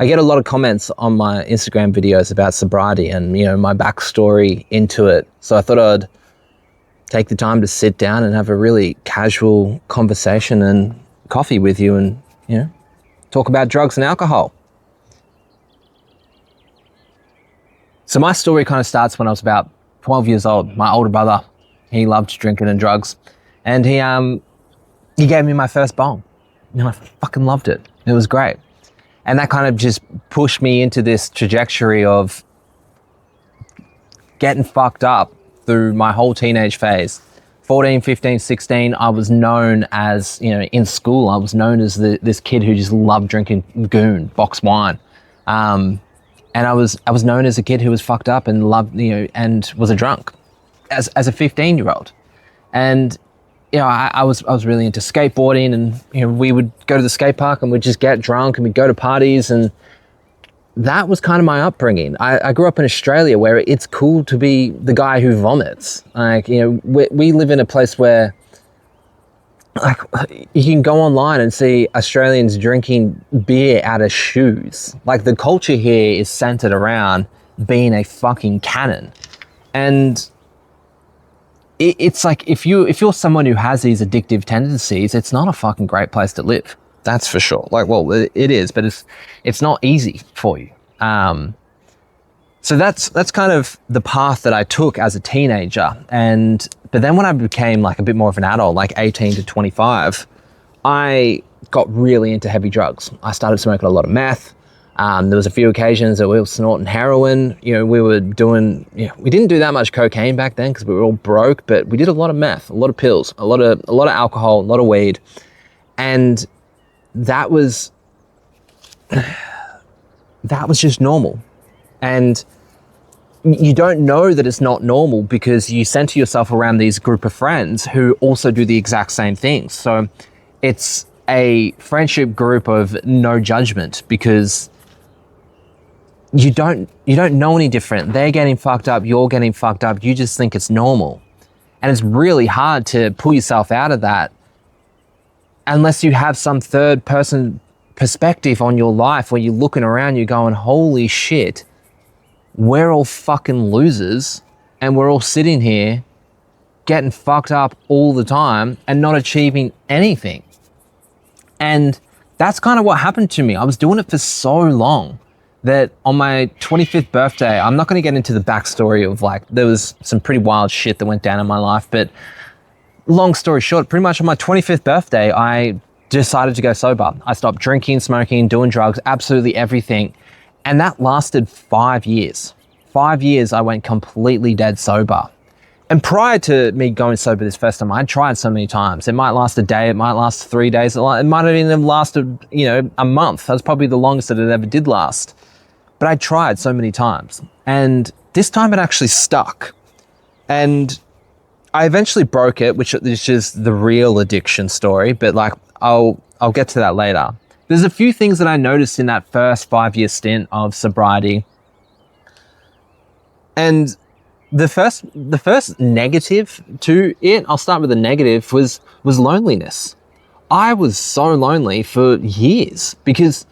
I get a lot of comments on my Instagram videos about sobriety and, my backstory into it. So I thought I'd take the time to sit down and have a really casual conversation and coffee with you and, talk about drugs and alcohol. So my story kind of starts when I was about 12 years old. My older brother, he loved drinking and drugs, and he gave me my first bong. I fucking loved it. It was great. And that kind of just pushed me into this trajectory of getting fucked up through my whole teenage phase. 14, 15, 16, I was known as, in school, I was known as this kid who just loved drinking goon, box wine. And I was known as a kid who was fucked up and loved, and was a drunk as a 15-year-old. And, I was really into skateboarding, and, we would go to the skate park and we'd just get drunk and we'd go to parties, and that was kind of my upbringing. I grew up in Australia where it's cool to be the guy who vomits. Like, we live in a place where, like, you can go online and see Australians drinking beer out of shoes. Like, the culture here is centered around being a fucking cannon. And it's like, if you're someone who has these addictive tendencies, it's not a fucking great place to live. That's for sure. Like, well, it is, but it's not easy for you. So that's kind of the path that I took as a teenager. But then when I became like a bit more of an adult, like 18 to 25, I got really into heavy drugs. I started smoking a lot of meth. There was a few occasions that we were snorting heroin. We were doing, we didn't do that much cocaine back then because we were all broke, but we did a lot of meth, a lot of pills, a lot of alcohol, a lot of weed. And that was just normal. And you don't know that it's not normal because you center yourself around these group of friends who also do the exact same things. So it's a friendship group of no judgment because you don't know any different. They're getting fucked up, you're getting fucked up, you just think it's normal. And it's really hard to pull yourself out of that unless you have some third person perspective on your life where you're looking around, you're going, holy shit, we're all fucking losers and we're all sitting here getting fucked up all the time and not achieving anything. And that's kind of what happened to me. I was doing it for so long that on my 25th birthday, I'm not going to get into the backstory of like, there was some pretty wild shit that went down in my life, but long story short, pretty much on my 25th birthday, I decided to go sober. I stopped drinking, smoking, doing drugs, absolutely everything. And that lasted 5 years. 5 years I went completely dead sober. And prior to me going sober this first time, I'd tried so many times. It might last a day, it might last 3 days, it might have even lasted, a month. That's probably the longest that it ever did last. But I tried so many times. And this time it actually stuck. And I eventually broke it, which is the real addiction story, but like I'll get to that later. There's a few things that I noticed in that first 5-year stint of sobriety. And the first negative to it, I'll start with the negative, was loneliness. I was so lonely for years because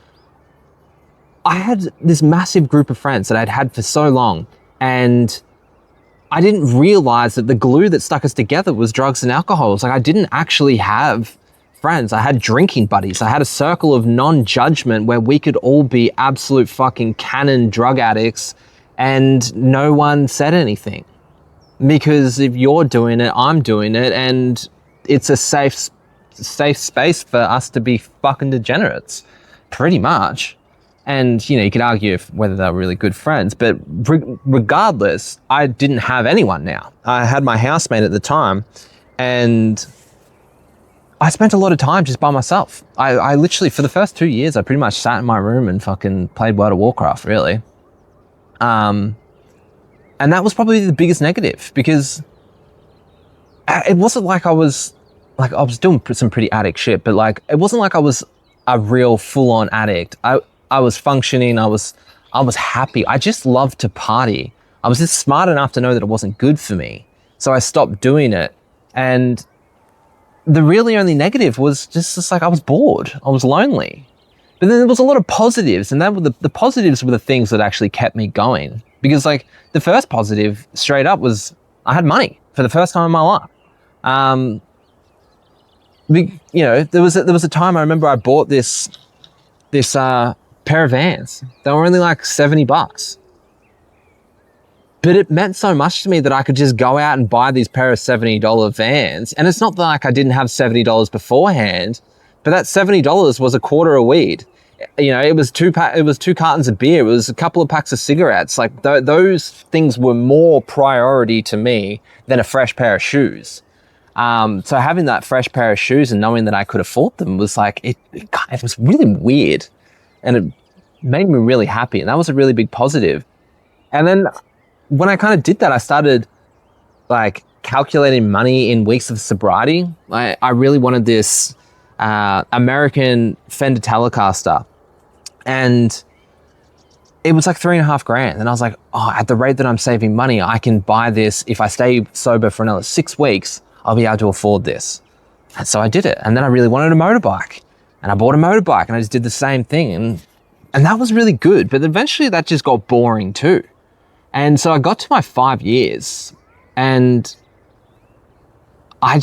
I had this massive group of friends that I'd had for so long, and I didn't realize that the glue that stuck us together was drugs and alcohol. It's like I didn't actually have friends. I had drinking buddies. I had a circle of non-judgment where we could all be absolute fucking cannon drug addicts and no one said anything. Because if you're doing it, I'm doing it, and it's a safe space for us to be fucking degenerates, pretty much. And, you could argue whether they were really good friends, but regardless, I didn't have anyone now. I had my housemate at the time, and I spent a lot of time just by myself. I literally, for the first 2 years, I pretty much sat in my room and fucking played World of Warcraft, really. And that was probably the biggest negative, because it wasn't like I was doing some pretty addict shit, but like, it wasn't like I was a real full-on addict. I was functioning, I was happy. I just loved to party. I was just smart enough to know that it wasn't good for me. So I stopped doing it. And the really only negative was just like I was bored. I was lonely. But then there was a lot of positives, and that were the positives were the things that actually kept me going. Because like the first positive straight up was I had money for the first time in my life. You know, there was a time I remember I bought this pair of Vans. They were only like $70. But it meant so much to me that I could just go out and buy these pair of $70 Vans. And it's not like I didn't have $70 beforehand, but that $70 was a quarter of weed. You know, it was two cartons of beer. It was a couple of packs of cigarettes. Like those things were more priority to me than a fresh pair of shoes. So having that fresh pair of shoes and knowing that I could afford them was like, it was really weird, and it made me really happy. And that was a really big positive. And then when I kind of did that, I started like calculating money in weeks of sobriety. I really wanted this American Fender Telecaster, and it was like $3,500. And I was like, oh, at the rate that I'm saving money, I can buy this. If I stay sober for another 6 weeks, I'll be able to afford this. And so I did it. And then I really wanted a motorbike, and I bought a motorbike, and I just did the same thing. And that was really good. But eventually that just got boring too. And so I got to my 5 years, and I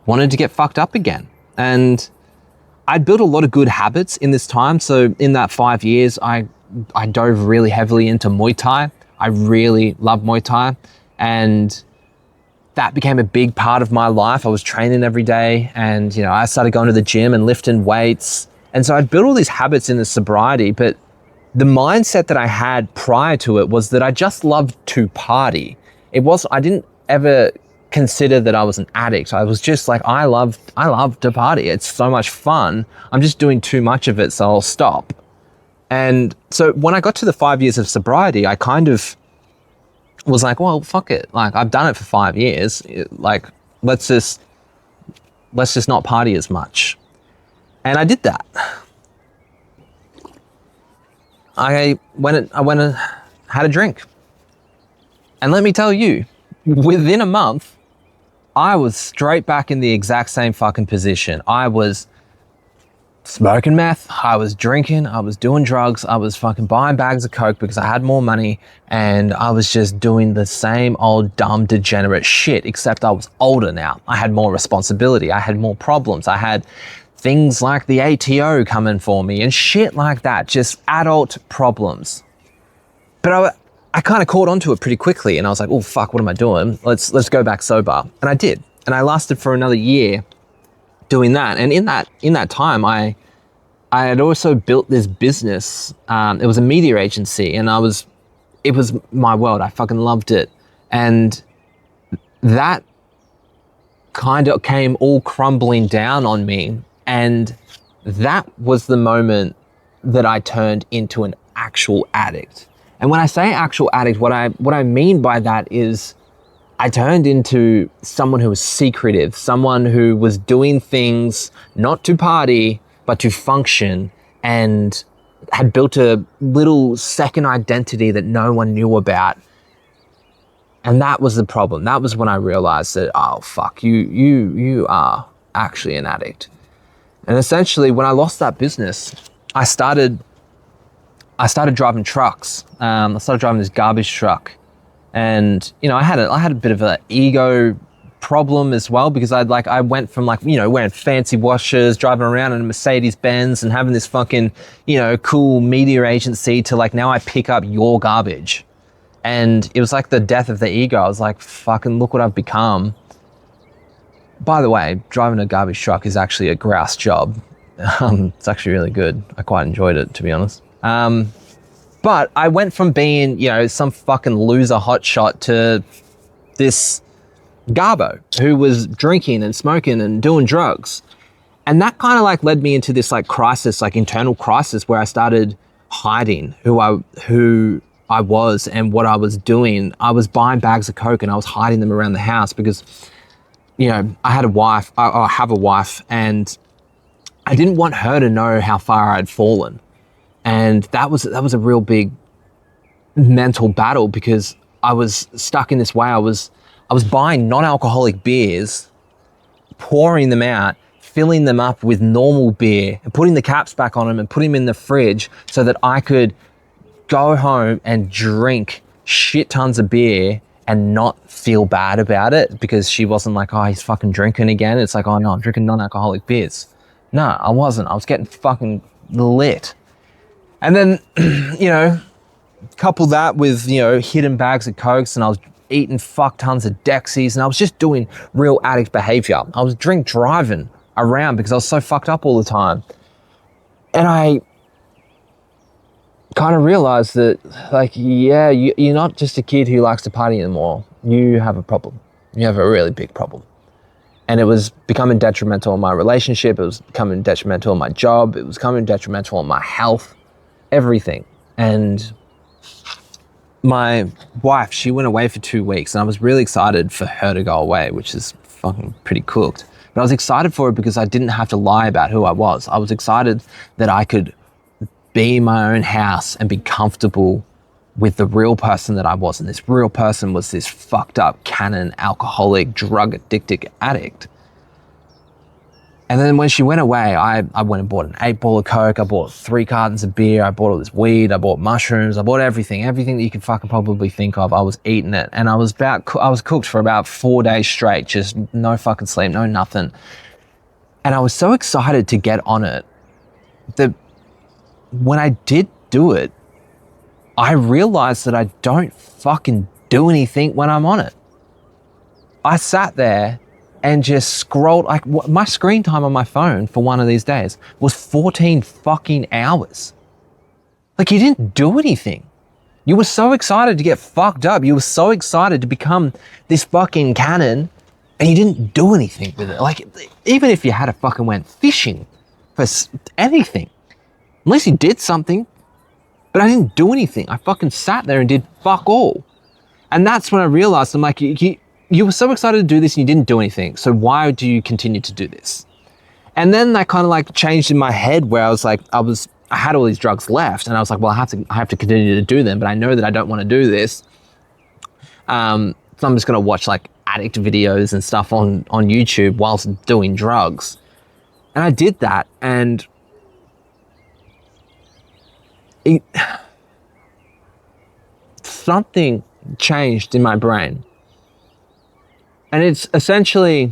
wanted to get fucked up again. And I'd built a lot of good habits in this time. So in that 5 years, I dove really heavily into Muay Thai. I really love Muay Thai. And that became a big part of my life. I was training every day, and, you know, I started going to the gym and lifting weights. And so I'd built all these habits in the sobriety, but the mindset that I had prior to it was that I just loved to party. I didn't ever consider that I was an addict. I was just like, I love to party. It's so much fun. I'm just doing too much of it, so I'll stop. And so when I got to the 5 years of sobriety, I kind of was like, well, fuck it. Like, I've done it for 5 years. Like, let's just not party as much. And I did that. I went and had a drink. And let me tell you, within a month, I was straight back in the exact same fucking position. I was smoking meth, I was drinking, I was doing drugs, I was fucking buying bags of coke because I had more money, and I was just doing the same old dumb degenerate shit, except I was older now. I had more responsibility, I had more problems, I had things like the ATO coming for me and shit like that, just adult problems. But I kind of caught onto it pretty quickly, and I was like, oh fuck, what am I doing? Let's go back sober. And I did. And I lasted for another year doing that. And in that time, I had also built this business. It was a media agency, and it was my world. I fucking loved it. And that kind of came all crumbling down on me. And that was the moment that I turned into an actual addict. And when I say actual addict, what I mean by that is I turned into someone who was secretive, someone who was doing things not to party, but to function, and had built a little second identity that no one knew about. And that was the problem. That was when I realized that, oh fuck, you are actually an addict. And essentially, when I lost that business, I started driving trucks. I started driving this garbage truck, and you know, I had a bit of an ego problem as well, because I went from wearing fancy washes, driving around in a Mercedes Benz, and having this fucking cool media agency to now I pick up your garbage, and it was like the death of the ego. I was like, fucking look what I've become. By the way, driving a garbage truck is actually a grouse job. It's actually really good. I quite enjoyed it, to be honest. But I went from being, some fucking loser hotshot to this garbo who was drinking and smoking and doing drugs. And that kind of led me into this crisis, internal crisis, where I started hiding who I was and what I was doing. I was buying bags of coke and I was hiding them around the house because I had a wife, I have a wife, and I didn't want her to know how far I'd fallen. And that was a real big mental battle, because I was stuck in this way. I was buying non-alcoholic beers, pouring them out, filling them up with normal beer and putting the caps back on them and putting them in the fridge so that I could go home and drink shit tons of beer and not feel bad about it, because she wasn't like, oh, he's fucking drinking again. It's like, oh no, I'm drinking non-alcoholic beers. No, I wasn't. I was getting fucking lit. And then, you know, couple that with, you know, hidden bags of Cokes, and I was eating fuck tons of Dexies, and I was just doing real addict behavior. I was drink driving around because I was so fucked up all the time. And I kind of realized that, like, yeah, you're not just a kid who likes to party anymore. You have a problem. You have a really big problem. And it was becoming detrimental in my relationship. It was becoming detrimental in my job. It was becoming detrimental in my health, everything. And my wife, she went away for 2 weeks, and I was really excited for her to go away, which is fucking pretty cooked. But I was excited for it because I didn't have to lie about who I was. I was excited that I could be in my own house and be comfortable with the real person that I was. And this real person was this fucked up, canon, alcoholic, drug addicted addict. And then when she went away, I went and bought an 8-ball of Coke, I bought 3 cartons of beer, I bought all this weed, I bought mushrooms, I bought everything that you could fucking probably think of. I was eating it, and I was cooked for about 4 days straight, just no fucking sleep, no nothing. And I was so excited to get on it that when I did do it, I realized that I don't fucking do anything when I'm on it. I sat there and just scrolled. Like, my screen time on my phone for one of these days was 14 fucking hours. Like, you didn't do anything. You were so excited to get fucked up. You were so excited to become this fucking canon, and you didn't do anything with it. Like, even if you had a fucking went fishing for anything, at least you did something. But I didn't do anything. I fucking sat there and did fuck all. And that's when I realized, I'm like, you were so excited to do this and you didn't do anything. So why do you continue to do this? And then that kind of like changed in my head, where I was like, I had all these drugs left, and I was like, well, I have to continue to do them, but I know that I don't want to do this. So I'm just going to watch like addict videos and stuff on YouTube whilst doing drugs. And I did that, and something changed in my brain. And it's essentially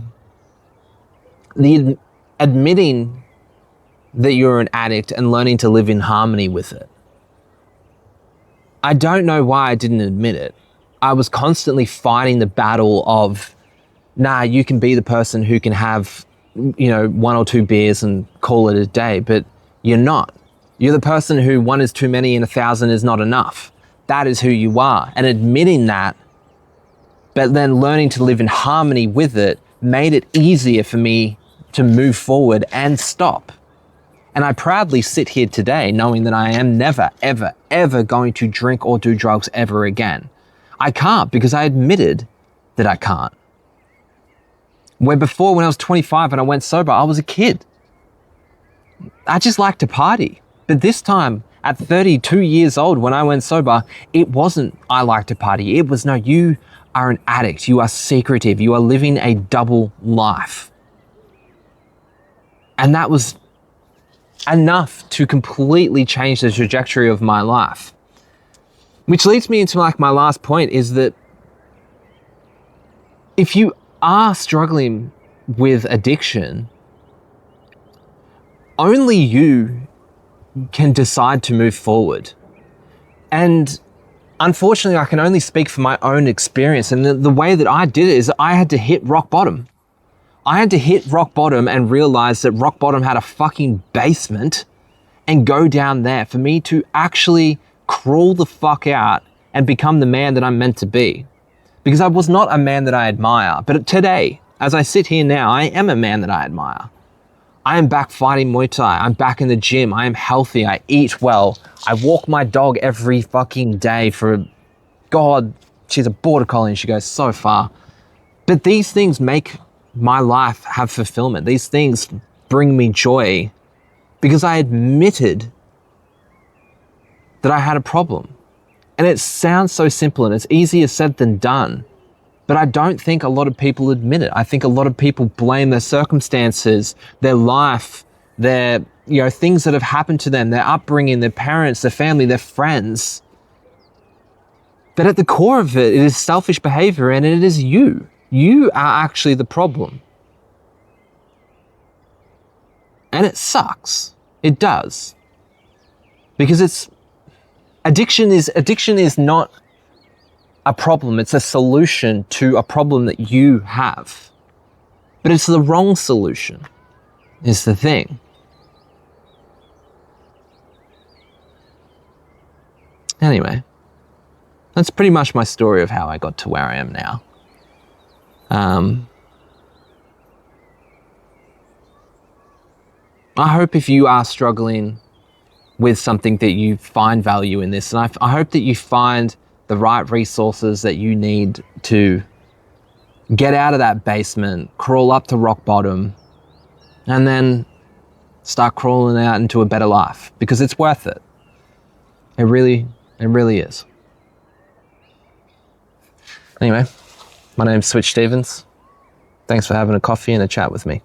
the admitting that you're an addict and learning to live in harmony with it. I don't know why I didn't admit it. I was constantly fighting the battle of, nah, you can be the person who can have, you know, 1 or 2 beers and call it a day, but you're not. You're the person who 1 is too many and 1,000 is not enough. That is who you are. And admitting that, but then learning to live in harmony with it, made it easier for me to move forward and stop. And I proudly sit here today knowing that I am never, ever, ever going to drink or do drugs ever again. I can't, because I admitted that I can't. Where before, when I was 25 and I went sober, I was a kid. I just liked to party. But this time, at 32 years old, when I went sober, it wasn't I like to party. It was, no, you are an addict. You are secretive. You are living a double life. And that was enough to completely change the trajectory of my life. Which leads me into like my last point, is that if you are struggling with addiction, only you can decide to move forward. And unfortunately, I can only speak from my own experience. And the way that I did it is I had to hit rock bottom. I had to hit rock bottom and realize that rock bottom had a fucking basement, and go down there for me to actually crawl the fuck out and become the man that I'm meant to be. Because I was not a man that I admire. But today, as I sit here now, I am a man that I admire. I am back fighting Muay Thai. I'm back in the gym. I am healthy. I eat well. I walk my dog every fucking day for, God, she's a border collie and she goes so far. But these things make my life have fulfillment. These things bring me joy because I admitted that I had a problem. And it sounds so simple and it's easier said than done. But I don't think a lot of people admit it. I think a lot of people blame their circumstances, their life, their, things that have happened to them, their upbringing, their parents, their family, their friends. But at the core of it, it is selfish behavior, and it is you. You are actually the problem. And it sucks. It does. Because addiction is not a problem. It's a solution to a problem that you have. But it's the wrong solution, is the thing. Anyway, that's pretty much my story of how I got to where I am now. I hope if you are struggling with something that you find value in this, and I hope that you find the right resources that you need to get out of that basement, crawl up to rock bottom, and then start crawling out into a better life, because it's worth it. It really is. Anyway, my name's Switch Stevens. Thanks for having a coffee and a chat with me.